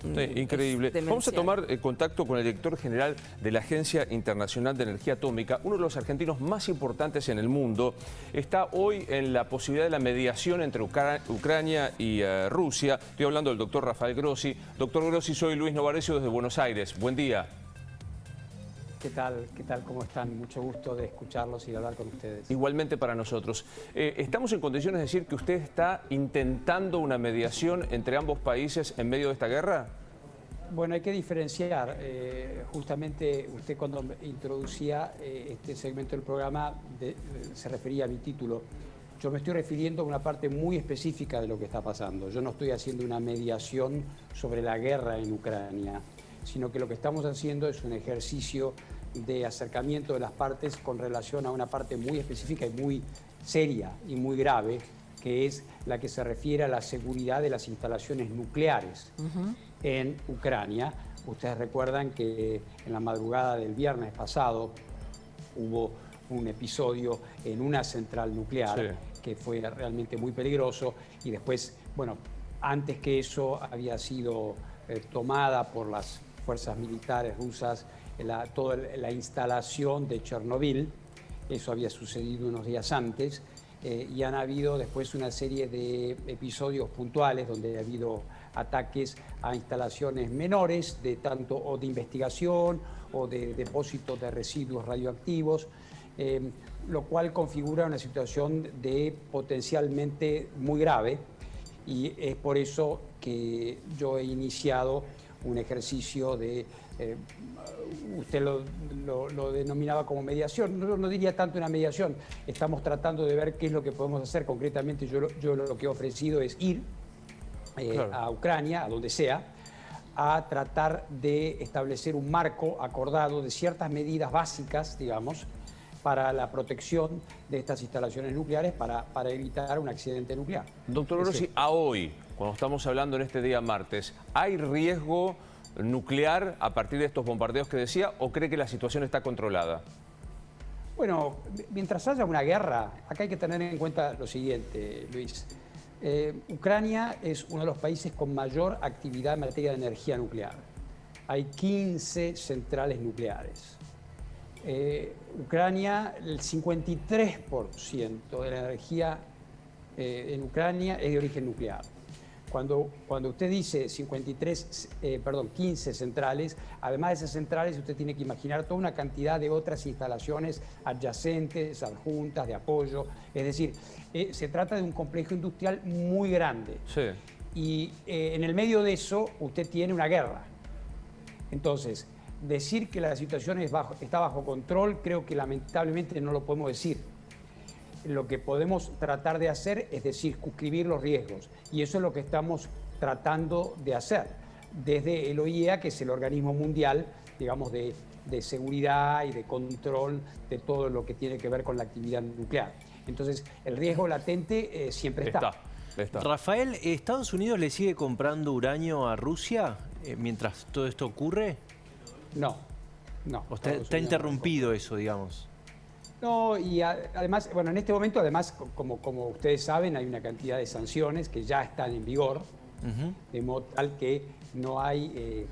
Increíble. Vamos a tomar contacto con el director general de la Agencia Internacional de Energía Atómica, uno de los argentinos más importantes en el mundo. Está hoy en la posibilidad de la mediación entre Ucrania y Rusia. Estoy hablando del doctor Rafael Grossi. Doctor Grossi, soy Luis Novarecio desde Buenos Aires. Buen día. ¿Qué tal? ¿Qué tal? ¿Cómo están? Mucho gusto de escucharlos y de hablar con ustedes. Igualmente para nosotros. ¿Estamos en condiciones de decir que usted está intentando una mediación entre ambos países en medio de esta guerra? Bueno, hay que diferenciar. Justamente usted cuando introducía este segmento del programa se refería a mi título. Yo me estoy refiriendo a una parte muy específica de lo que está pasando. Yo no estoy haciendo una mediación sobre la guerra en Ucrania, sino que lo que estamos haciendo es un ejercicio de acercamiento de las partes con relación a una parte muy específica y muy seria y muy grave, que es la que se refiere a la seguridad de las instalaciones nucleares en Ucrania. Ustedes recuerdan que en la madrugada del viernes pasado hubo un episodio en una central nuclear que fue realmente muy peligroso y después, bueno, antes que eso había sido tomada por las fuerzas militares rusas toda la instalación de Chernobyl. Eso había sucedido unos días antes y han habido después una serie de episodios puntuales donde ha habido ataques a instalaciones menores de investigación o de depósitos de residuos radioactivos, lo cual configura una situación de potencialmente muy grave, y es por eso que yo he iniciado un ejercicio de, usted lo denominaba como mediación, no diría tanto una mediación, estamos tratando de ver qué es lo que podemos hacer concretamente. Yo lo que he ofrecido es ir a Ucrania, a donde sea, a tratar de establecer un marco acordado de ciertas medidas básicas, digamos, para la protección de estas instalaciones nucleares para evitar un accidente nuclear. Doctor Grossi, a hoy, cuando estamos hablando en este día martes, ¿hay riesgo nuclear a partir de estos bombardeos que decía o cree que la situación está controlada? Bueno, mientras haya una guerra, acá hay que tener en cuenta lo siguiente, Luis. Ucrania es uno de los países con mayor actividad en materia de energía nuclear. Hay 15 centrales nucleares. Ucrania, el 53% de la energía en Ucrania es de origen nuclear. Cuando usted dice 15 centrales, además de esas centrales usted tiene que imaginar toda una cantidad de otras instalaciones adyacentes, adjuntas, de apoyo. Es decir, se trata de un complejo industrial muy grande. Sí. Y en el medio de eso usted tiene una guerra. Entonces, decir que la situación está bajo control, creo que lamentablemente no lo podemos decir. Lo que podemos tratar de hacer es circunscribir los riesgos, y eso es lo que estamos tratando de hacer desde el OIEA, que es el organismo mundial, digamos, de seguridad y de control de todo lo que tiene que ver con la actividad nuclear. Entonces, el riesgo latente siempre está. Rafael, ¿Estados Unidos le sigue comprando uranio a Rusia mientras todo esto ocurre? No. Está interrumpido eso, digamos. No, y además, bueno, en este momento, además, como ustedes saben, hay una cantidad de sanciones que ya están en vigor, de modo tal que no hay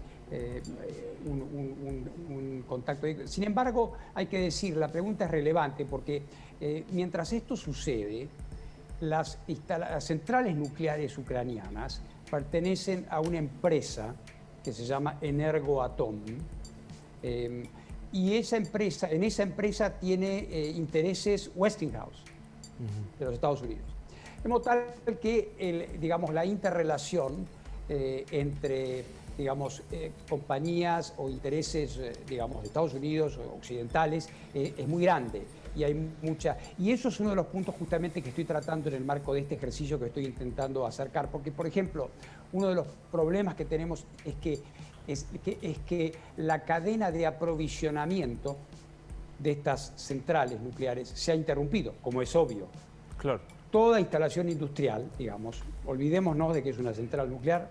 un contacto. Sin embargo, hay que decir, la pregunta es relevante porque mientras esto sucede, las centrales nucleares ucranianas pertenecen a una empresa que se llama Energoatom, y en esa empresa tiene intereses Westinghouse de los Estados Unidos. De modo tal que la interrelación entre compañías o intereses de Estados Unidos o occidentales es muy grande, y hay mucha. Y eso es uno de los puntos justamente que estoy tratando en el marco de este ejercicio que estoy intentando acercar, porque, por ejemplo, uno de los problemas que tenemos es que la cadena de aprovisionamiento de estas centrales nucleares se ha interrumpido, como es obvio. Claro. Toda instalación industrial, olvidémonos de que es una central nuclear,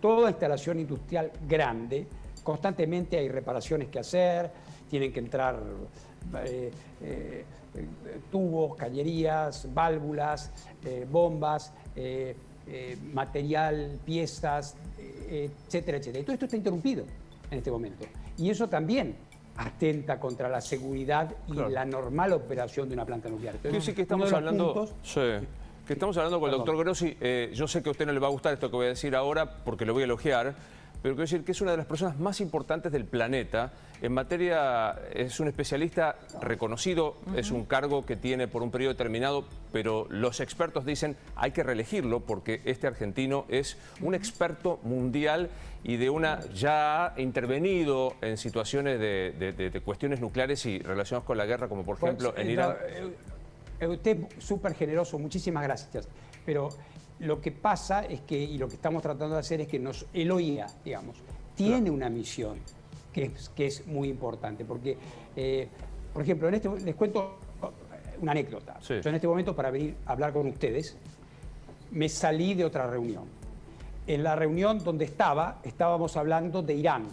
toda instalación industrial grande, constantemente hay reparaciones que hacer, tienen que entrar tubos, cañerías, válvulas, bombas, material, piezas, etcétera, etcétera. Y todo esto está interrumpido en este momento. Y eso también atenta contra la seguridad y la normal operación de una planta nuclear. Entonces, sí, que estamos hablando... Que estamos hablando con el doctor Grossi. Yo sé que a usted no le va a gustar esto que voy a decir ahora porque lo voy a elogiar, pero quiero decir que es una de las personas más importantes del planeta en materia, es un especialista reconocido, es un cargo que tiene por un periodo determinado, pero los expertos dicen hay que reelegirlo porque este argentino es un experto mundial y ya ha intervenido en situaciones de cuestiones nucleares y relacionadas con la guerra, como por ejemplo en Irán. Usted es súper generoso, muchísimas gracias. Pero lo que pasa es que, y lo que estamos tratando de hacer es que el OIA, digamos, tiene una misión que es muy importante. Porque, por ejemplo, les cuento una anécdota. Sí. Yo en este momento, para venir a hablar con ustedes, me salí de otra reunión. En la reunión donde estábamos hablando de Irán.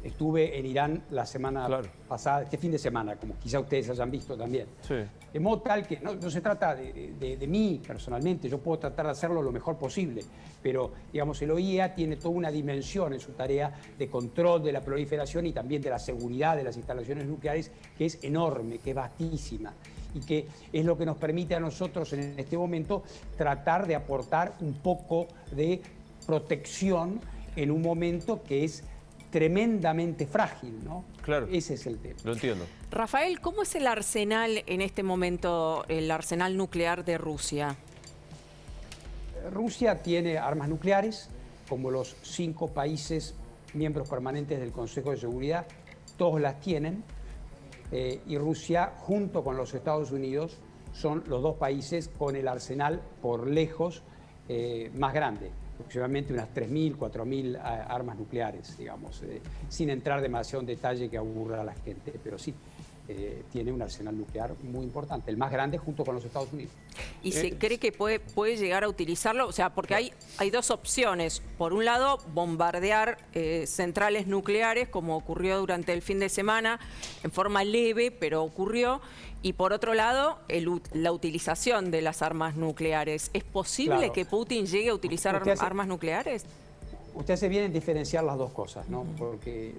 Estuve en Irán la semana pasada, este fin de semana, como quizá ustedes hayan visto también. Sí. De modo tal que no se trata de mí personalmente, yo puedo tratar de hacerlo lo mejor posible, pero digamos el OIEA tiene toda una dimensión en su tarea de control de la proliferación y también de la seguridad de las instalaciones nucleares, que es enorme, que es vastísima y que es lo que nos permite a nosotros en este momento tratar de aportar un poco de protección en un momento que es tremendamente frágil, ¿no? Claro. Ese es el tema. Lo entiendo. Rafael, ¿cómo es el arsenal en este momento, el arsenal nuclear de Rusia? Rusia tiene armas nucleares, como los 5 países miembros permanentes del Consejo de Seguridad, todos las tienen, y Rusia, junto con los Estados Unidos, son los 2 países con el arsenal por lejos más grande. Aproximadamente unas 3.000, 4.000 armas nucleares, digamos, sin entrar demasiado en detalle que aburra a la gente, pero sí, tiene un arsenal nuclear muy importante, el más grande junto con los Estados Unidos. ¿Y se cree que puede llegar a utilizarlo? O sea, porque hay 2 opciones. Por un lado, bombardear centrales nucleares, como ocurrió durante el fin de semana, en forma leve, pero ocurrió. Y por otro lado, la utilización de las armas nucleares. ¿Es posible que Putin llegue a utilizar armas nucleares? Usted hace bien en diferenciar las dos cosas, ¿no? Porque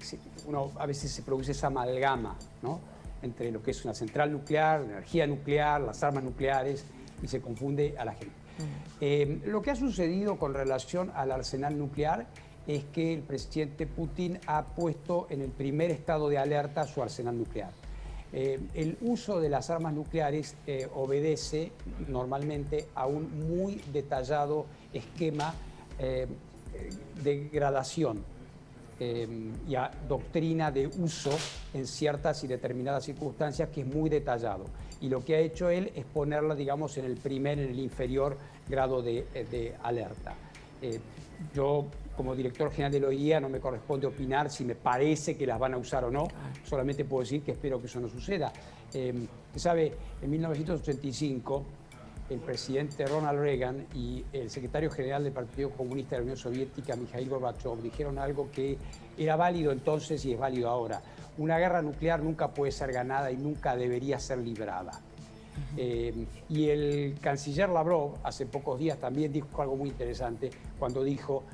uno a veces se produce esa amalgama, ¿no?, entre lo que es una central nuclear, la energía nuclear, las armas nucleares, y se confunde a la gente. Lo que ha sucedido con relación al arsenal nuclear es que el presidente Putin ha puesto en el primer estado de alerta su arsenal nuclear. El uso de las armas nucleares obedece normalmente a un muy detallado esquema de gradación y a doctrina de uso en ciertas y determinadas circunstancias que es muy detallado. Y lo que ha hecho él es ponerla, digamos, en el inferior grado de alerta. Yo, como director general de la OIEA, no me corresponde opinar si me parece que las van a usar o no. Solamente puedo decir que espero que eso no suceda. ¿Sabe? En 1985, el presidente Ronald Reagan y el secretario general del Partido Comunista de la Unión Soviética, Mikhail Gorbachev, dijeron algo que era válido entonces y es válido ahora. Una guerra nuclear nunca puede ser ganada y nunca debería ser librada. Y el canciller Lavrov hace pocos días también dijo algo muy interesante cuando dijo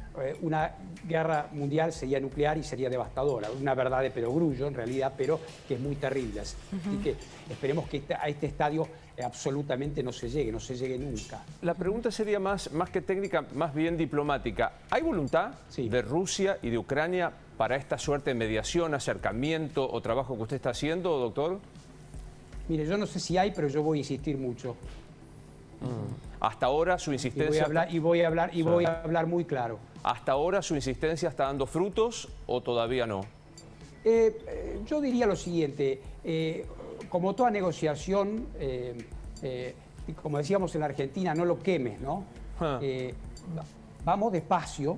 una guerra mundial sería nuclear y sería devastadora, una verdad de perogrullo en realidad, pero que es muy terrible. Y que esperemos que a este estadio absolutamente no se llegue nunca. La pregunta sería más que técnica, más bien diplomática. ¿Hay voluntad de Rusia y de Ucrania para esta suerte de mediación, acercamiento o trabajo que usted está haciendo, doctor? Mire, yo no sé si hay, pero yo voy a insistir mucho. Hasta ahora su insistencia... Y voy a hablar muy claro. ¿Hasta ahora su insistencia está dando frutos o todavía no? Yo diría lo siguiente, como toda negociación, como decíamos en la Argentina, no lo quemes, ¿no? Vamos despacio,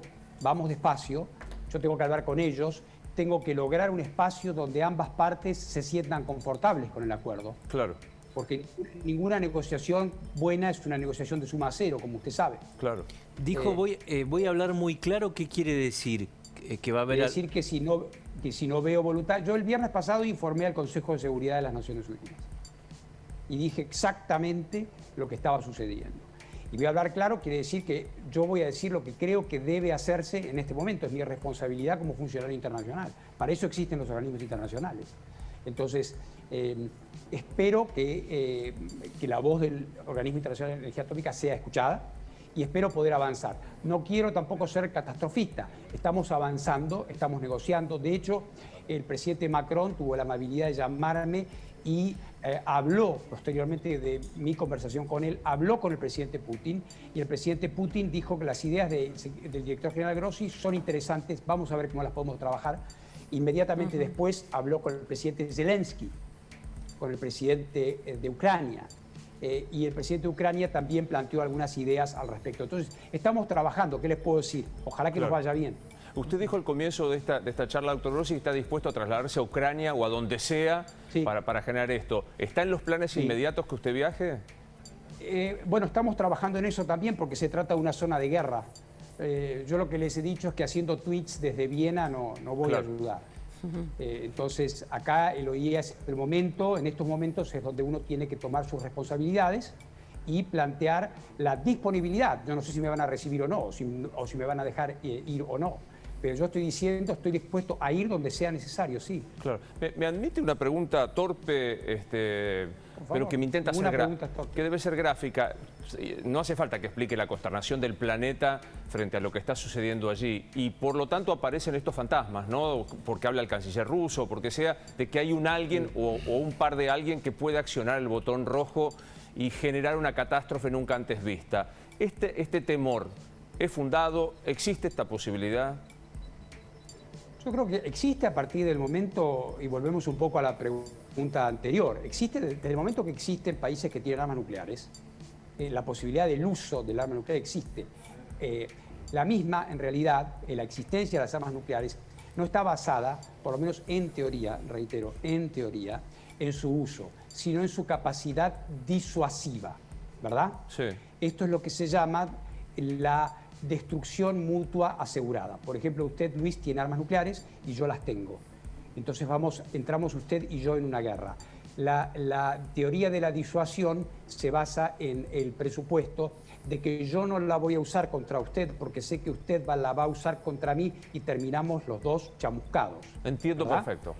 yo tengo que hablar con ellos, tengo que lograr un espacio donde ambas partes se sientan confortables con el acuerdo. Claro. Porque ninguna negociación buena es una negociación de suma cero, como usted sabe. Claro. Dijo, voy a hablar muy claro. ¿Qué quiere decir? Que va a haber... Quiere decir que si no veo voluntad... Yo el viernes pasado informé al Consejo de Seguridad de las Naciones Unidas y dije exactamente lo que estaba sucediendo. Y voy a hablar claro, quiere decir que yo voy a decir lo que creo que debe hacerse en este momento. Es mi responsabilidad como funcionario internacional. Para eso existen los organismos internacionales. Entonces, espero que la voz del Organismo Internacional de Energía Atómica sea escuchada y espero poder avanzar. No quiero tampoco ser catastrofista. Estamos avanzando, estamos negociando. De hecho, el presidente Macron tuvo la amabilidad de llamarme y habló posteriormente de mi conversación con él, habló con el presidente Putin y el presidente Putin dijo que las ideas del director general Grossi son interesantes, vamos a ver cómo las podemos trabajar. Inmediatamente después habló con el presidente Zelensky, con el presidente de Ucrania y el presidente de Ucrania también planteó algunas ideas al respecto. Entonces, estamos trabajando, ¿qué les puedo decir? Ojalá que nos vaya bien. Usted dijo al comienzo de esta charla, doctor Grossi, que está dispuesto a trasladarse a Ucrania o a donde sea para generar esto. ¿Está en los planes inmediatos que usted viaje? Bueno, estamos trabajando en eso también porque se trata de una zona de guerra. Yo lo que les he dicho es que haciendo tweets desde Viena no voy a ayudar. Entonces, acá el OIE es el momento, en estos momentos es donde uno tiene que tomar sus responsabilidades y plantear la disponibilidad. Yo no sé si me van a recibir o no, o si me van a dejar ir o no. Pero yo estoy diciendo, estoy dispuesto a ir donde sea necesario, sí. Claro. Me admite una pregunta torpe, pero que me intenta hacer que debe ser gráfica. No hace falta que explique la consternación del planeta frente a lo que está sucediendo allí. Y por lo tanto aparecen estos fantasmas, ¿no? Porque habla el canciller ruso, porque sea de que hay un alguien o un par de alguien que puede accionar el botón rojo y generar una catástrofe nunca antes vista. Este temor, ¿es fundado? ¿Existe esta posibilidad? Yo creo que existe a partir del momento, y volvemos un poco a la pregunta anterior, existe desde el momento que existen países que tienen armas nucleares, la posibilidad del uso del arma nuclear existe. La misma, en realidad, la existencia de las armas nucleares no está basada, por lo menos en teoría, reitero, en teoría, en su uso, sino en su capacidad disuasiva, ¿verdad? Sí. Esto es lo que se llama la destrucción mutua asegurada. Por ejemplo, usted, Luis, tiene armas nucleares y yo las tengo. Entonces entramos usted y yo en una guerra. La teoría de la disuasión se basa en el presupuesto de que yo no la voy a usar contra usted porque sé que usted la va a usar contra mí y terminamos los dos chamuscados. Entiendo, ¿verdad? Perfecto.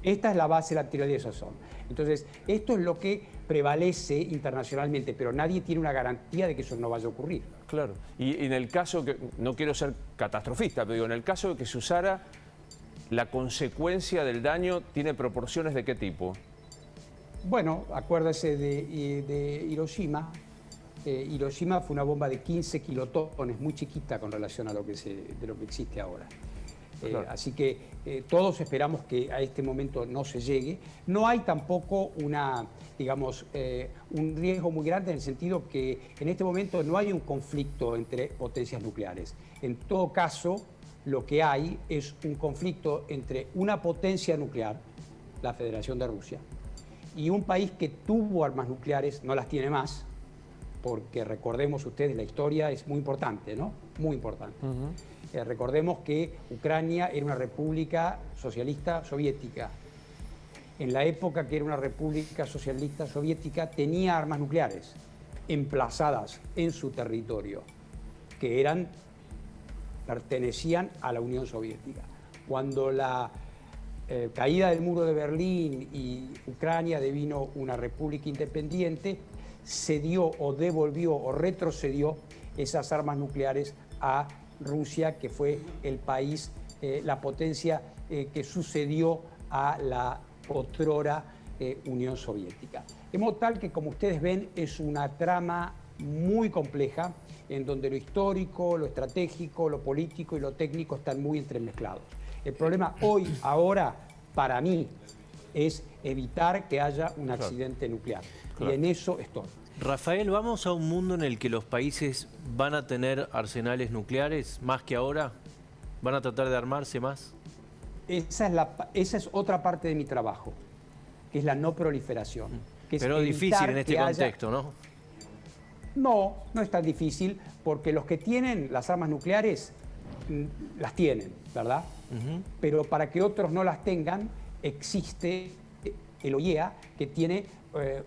Esta es la base de la teoría de disuasión. Entonces, esto es lo que prevalece internacionalmente, pero nadie tiene una garantía de que eso no vaya a ocurrir. Claro. Y en el caso que, no quiero ser catastrofista, pero digo, en el caso de que se usara, ¿la consecuencia del daño tiene proporciones de qué tipo? Bueno, acuérdese de Hiroshima. Hiroshima fue una bomba de 15 kilotones, muy chiquita con relación a lo que existe ahora. Claro. Así que todos esperamos que a este momento no se llegue. No hay tampoco un riesgo muy grande en el sentido que en este momento no hay un conflicto entre potencias nucleares. En todo caso, lo que hay es un conflicto entre una potencia nuclear, la Federación de Rusia, y un país que tuvo armas nucleares, no las tiene más, porque recordemos ustedes, la historia es muy importante, ¿no? Muy importante. Recordemos que Ucrania era una república socialista soviética. En la época que era una república socialista soviética tenía armas nucleares emplazadas en su territorio, que pertenecían a la Unión Soviética. Cuando la caída del muro de Berlín y Ucrania devino una república independiente, cedió o devolvió o retrocedió esas armas nucleares a Rusia, que fue el país, la potencia que sucedió a la otrora Unión Soviética. De modo tal que, como ustedes ven, es una trama muy compleja en donde lo histórico, lo estratégico, lo político y lo técnico están muy entremezclados. El problema ahora, para mí, es evitar que haya un accidente nuclear. Claro. Y en eso estoy. Rafael, ¿vamos a un mundo en el que los países van a tener arsenales nucleares más que ahora? ¿Van a tratar de armarse más? Esa es otra parte de mi trabajo, que es la no proliferación. Pero es difícil en este contexto, ¿no? No, no es tan difícil, porque los que tienen las armas nucleares las tienen, ¿verdad? Pero para que otros no las tengan, existe el OIEA, que tiene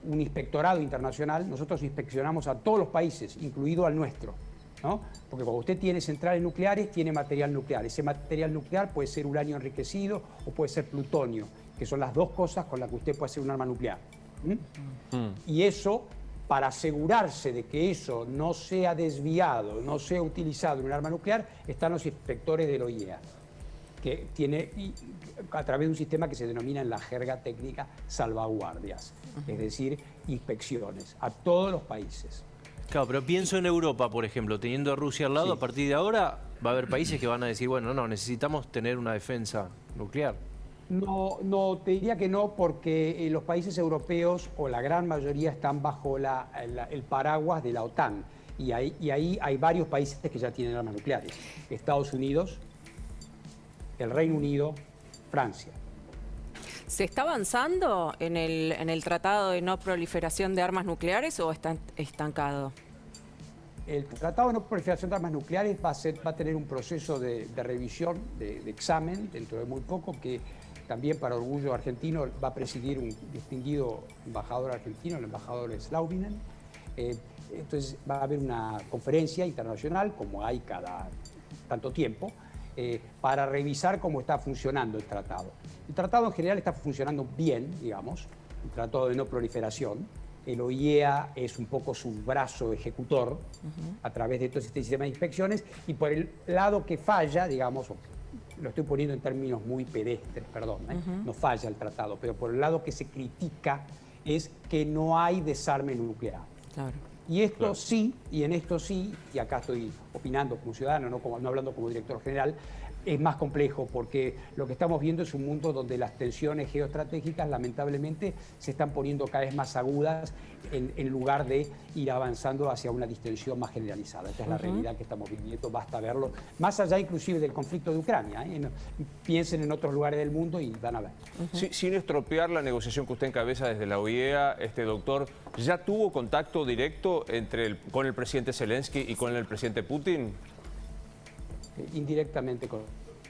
un inspectorado internacional. Nosotros inspeccionamos a todos los países, incluido al nuestro, ¿no? Porque cuando usted tiene centrales nucleares, tiene material nuclear. Ese material nuclear puede ser uranio enriquecido o puede ser plutonio, que son las dos cosas con las que usted puede hacer un arma nuclear. Y eso, para asegurarse de que eso no sea desviado, no sea utilizado en un arma nuclear, están los inspectores del OIEA, que tiene a través de un sistema que se denomina en la jerga técnica salvaguardias, es decir, inspecciones a todos los países. Claro, pero pienso en Europa, por ejemplo, teniendo a Rusia al lado, Sí. a partir de ahora va a haber países que van a decir, bueno, no, necesitamos tener una defensa nuclear. No, te diría que no, porque los países europeos, o la gran mayoría, están bajo el paraguas de la OTAN. Y ahí hay varios países que ya tienen armas nucleares. Estados Unidos, el Reino Unido, Francia. ¿Se está avanzando en el Tratado de No Proliferación de Armas Nucleares o está estancado? El Tratado de No Proliferación de Armas Nucleares va a tener un proceso de revisión, de examen, dentro de muy poco, que también, para orgullo argentino, va a presidir un distinguido embajador argentino, el embajador Slaubinen. Entonces va a haber una conferencia internacional, como hay cada tanto tiempo, para revisar cómo está funcionando el tratado. El tratado en general está funcionando bien, digamos, el Tratado de No Proliferación. El OIEA es un poco su brazo ejecutor a través de todo este sistema de inspecciones, y por el lado que falla, digamos, lo estoy poniendo en términos muy pedestres, perdón, no falla el tratado, pero por el lado que se critica es que no hay desarme nuclear. Claro. Y esto sí, y en esto sí, y acá estoy opinando como ciudadano, no hablando como director general, es más complejo, porque lo que estamos viendo es un mundo donde las tensiones geoestratégicas lamentablemente se están poniendo cada vez más agudas en lugar de ir avanzando hacia una distensión más generalizada. Esta es la realidad que estamos viviendo, basta verlo, más allá inclusive del conflicto de Ucrania. Piensen en otros lugares del mundo y van a ver. Sin estropear la negociación que usted encabeza desde la OIEA, doctor, ¿ya tuvo contacto directo con el presidente Zelensky y con el presidente Putin? Indirectamente.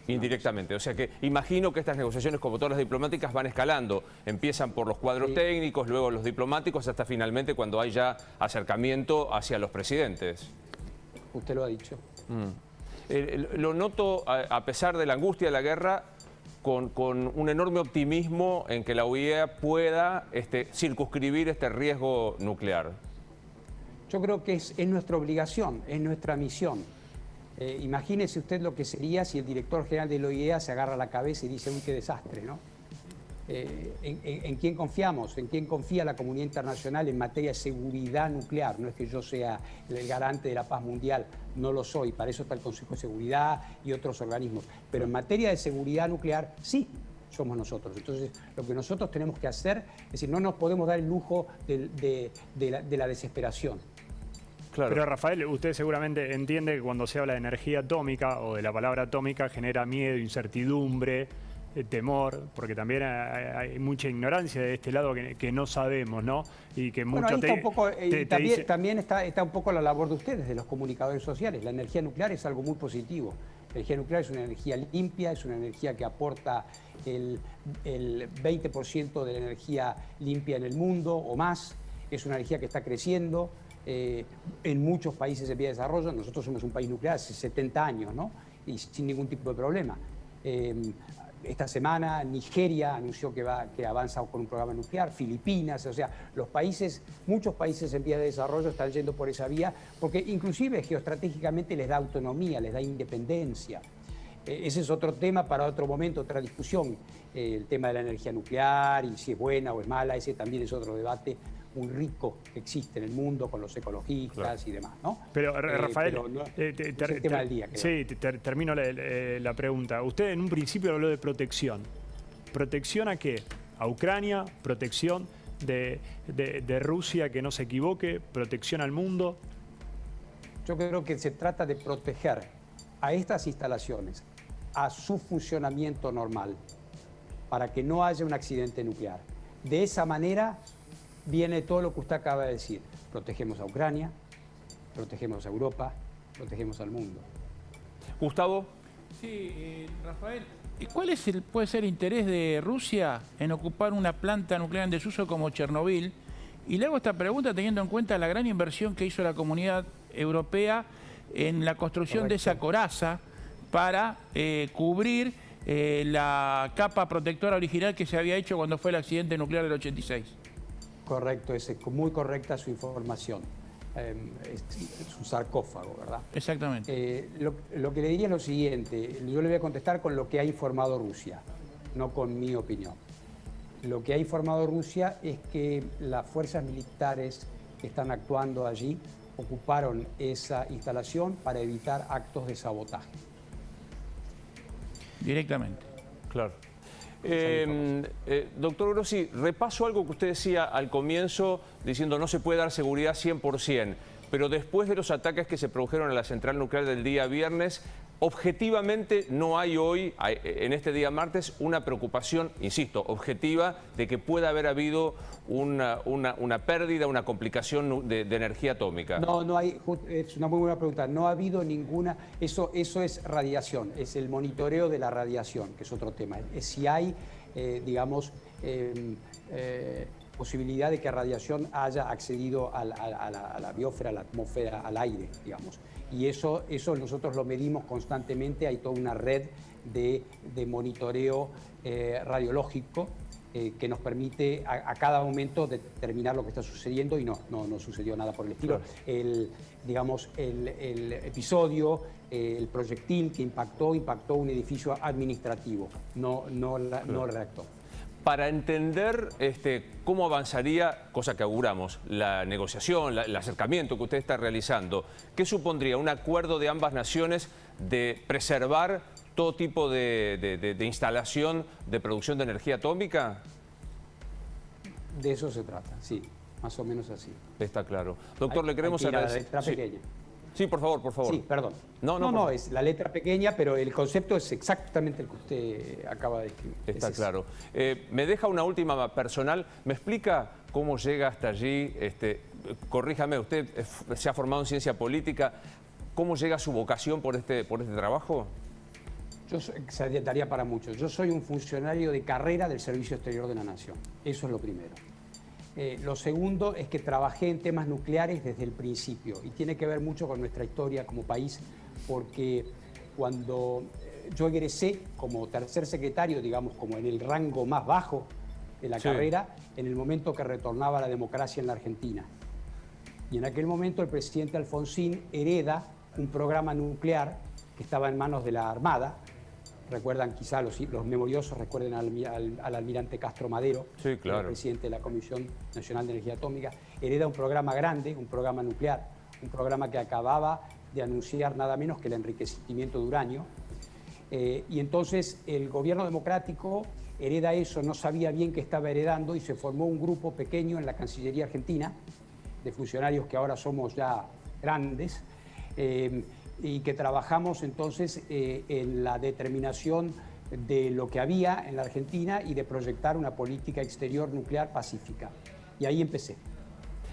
Indirectamente, o sea que imagino que estas negociaciones, como todas las diplomáticas, van escalando. Empiezan por los cuadros técnicos, luego los diplomáticos, hasta finalmente cuando hay ya acercamiento hacia los presidentes. Usted lo ha dicho. Lo noto, a pesar de la angustia de la guerra, con un enorme optimismo en que la OIEA pueda circunscribir este riesgo nuclear. Yo creo que es nuestra obligación, es nuestra misión. Imagínese usted lo que sería si el director general de la OIEA se agarra la cabeza y dice, uy, qué desastre, ¿no? ¿En quién confiamos? ¿En quién confía la comunidad internacional en materia de seguridad nuclear? No es que yo sea el garante de la paz mundial, no lo soy, para eso está el Consejo de Seguridad y otros organismos. Pero en materia de seguridad nuclear, sí, somos nosotros. Entonces, lo que nosotros tenemos que hacer, es decir, no nos podemos dar el lujo de la desesperación. Claro. Pero Rafael, usted seguramente entiende que cuando se habla de energía atómica o de la palabra atómica genera miedo, incertidumbre, temor, porque también hay mucha ignorancia de este lado que no sabemos, ¿no? Y que mucho ahí está un poco, también está un poco la labor de ustedes, de los comunicadores sociales. La energía nuclear es algo muy positivo. La energía nuclear es una energía limpia, es una energía que aporta el 20% de la energía limpia en el mundo o más. Es una energía que está creciendo. En muchos países en vía de desarrollo. Nosotros somos un país nuclear hace 70 años, ¿no? Y sin ningún tipo de problema. Esta semana Nigeria anunció que avanza con un programa nuclear, Filipinas, o sea, muchos países en vía de desarrollo están yendo por esa vía, porque inclusive geoestratégicamente les da autonomía, les da independencia. Ese es otro tema para otro momento, otra discusión. El tema de la energía nuclear y si es buena o es mala, ese también es otro debate muy rico que existe en el mundo con los ecologistas y demás, ¿no? Pero Rafael, pero no, es el tema del día, creo. Sí, termino la pregunta. Usted en un principio habló de protección. ¿Protección a qué? ¿A Ucrania? ¿Protección de Rusia, que no se equivoque? ¿Protección al mundo? Yo creo que se trata de proteger a estas instalaciones, a su funcionamiento normal, para que no haya un accidente nuclear. De esa manera viene todo lo que usted acaba de decir. Protegemos a Ucrania, protegemos a Europa, protegemos al mundo. Gustavo. Sí, Rafael, ¿cuál es puede ser el interés de Rusia en ocupar una planta nuclear en desuso como Chernobyl? Y le hago esta pregunta teniendo en cuenta la gran inversión que hizo la comunidad europea en la construcción de esa coraza para cubrir la capa protectora original que se había hecho cuando fue el accidente nuclear del 86. Correcto, es muy correcta su información. Es un sarcófago, ¿verdad? Exactamente. Lo que le diría es lo siguiente, yo le voy a contestar con lo que ha informado Rusia, no con mi opinión. Lo que ha informado Rusia es que las fuerzas militares que están actuando allí ocuparon esa instalación para evitar actos de sabotaje. Directamente. Claro. Doctor Grossi, repaso algo que usted decía al comienzo, diciendo no se puede dar seguridad 100%, pero después de los ataques que se produjeron a la central nuclear del día viernes, objetivamente no hay hoy, en este día martes, una preocupación, insisto, objetiva, de que pueda haber habido una pérdida, una complicación de energía atómica. No hay, es una muy buena pregunta, no ha habido ninguna, eso es radiación, es el monitoreo de la radiación, que es otro tema. Es si hay, digamos, posibilidad de que radiación haya accedido a la biosfera, a la atmósfera, al aire, digamos. Y eso nosotros lo medimos constantemente, hay toda una red de monitoreo radiológico que nos permite a cada momento determinar lo que está sucediendo y no sucedió nada por el estilo. Claro. El episodio, el proyectil que impactó un edificio administrativo, no el reactor. Para entender cómo avanzaría, cosa que auguramos, la negociación, el acercamiento que usted está realizando, ¿qué supondría un acuerdo de ambas naciones de preservar todo tipo de instalación de producción de energía atómica? De eso se trata, sí, más o menos así. Está claro. Doctor, le queremos agradecer. La letra pequeña. Sí, por favor, por favor. Sí, perdón. No, es la letra pequeña, pero el concepto es exactamente el que usted acaba de escribir. Está claro. Me deja una última personal. ¿Me explica cómo llega hasta allí? Corríjame, usted se ha formado en ciencia política. ¿Cómo llega su vocación por este trabajo? Se daría para muchos. Yo soy un funcionario de carrera del Servicio Exterior de la Nación. Eso es lo primero. Lo segundo es que trabajé en temas nucleares desde el principio y tiene que ver mucho con nuestra historia como país, porque cuando yo egresé como tercer secretario, digamos como en el rango más bajo de la carrera, en el momento que retornaba la democracia en la Argentina. Y en aquel momento el presidente Alfonsín hereda un programa nuclear que estaba en manos de la Armada. Recuerdan, quizá los memoriosos recuerden al almirante Castro Madero, sí, claro, el presidente de la Comisión Nacional de Energía Atómica. Hereda un programa grande, un programa nuclear, un programa que acababa de anunciar nada menos que el enriquecimiento de uranio. Y entonces el gobierno democrático hereda eso, no sabía bien qué estaba heredando y se formó un grupo pequeño en la Cancillería Argentina, de funcionarios que ahora somos ya grandes, y que trabajamos entonces en la determinación de lo que había en la Argentina y de proyectar una política exterior nuclear pacífica. Y ahí empecé.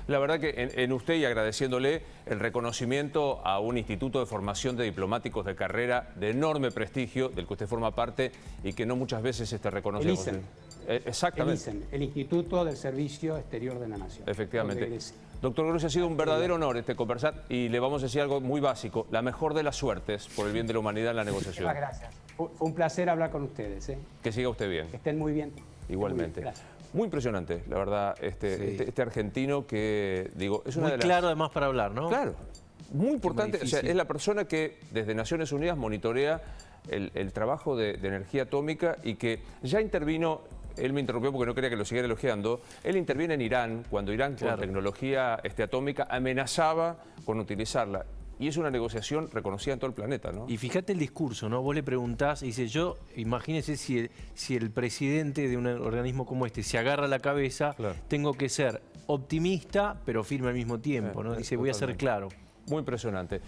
La verdad que en usted, y agradeciéndole el reconocimiento a un instituto de formación de diplomáticos de carrera de enorme prestigio, del que usted forma parte y que no muchas veces reconocemos. El ISEN. Exactamente. El ISEN, el Instituto del Servicio Exterior de la Nación. Efectivamente. Doctor Grossi, ha sido un verdadero honor conversar y le vamos a decir algo muy básico. La mejor de las suertes por el bien de la humanidad en la negociación. Muchas gracias. Fue un placer hablar con ustedes. Que siga usted bien. Que estén muy bien. Igualmente. Muy, bien. Muy impresionante, la verdad, este argentino que, digo, es una muy claro además para hablar, ¿no? Claro, muy importante. O sea, es la persona que desde Naciones Unidas monitorea el trabajo de energía atómica y que ya intervino. Él me interrumpió porque no quería que lo siguiera elogiando. Él interviene en Irán, cuando Irán con tecnología atómica amenazaba con utilizarla. Y es una negociación reconocida en todo el planeta, ¿no? Y fíjate el discurso, ¿no? Vos le preguntás y dice, imagínese si el presidente de un organismo como este se agarra la cabeza, tengo que ser optimista, pero firme al mismo tiempo, ¿no? Dice, voy a ser claro. Muy impresionante.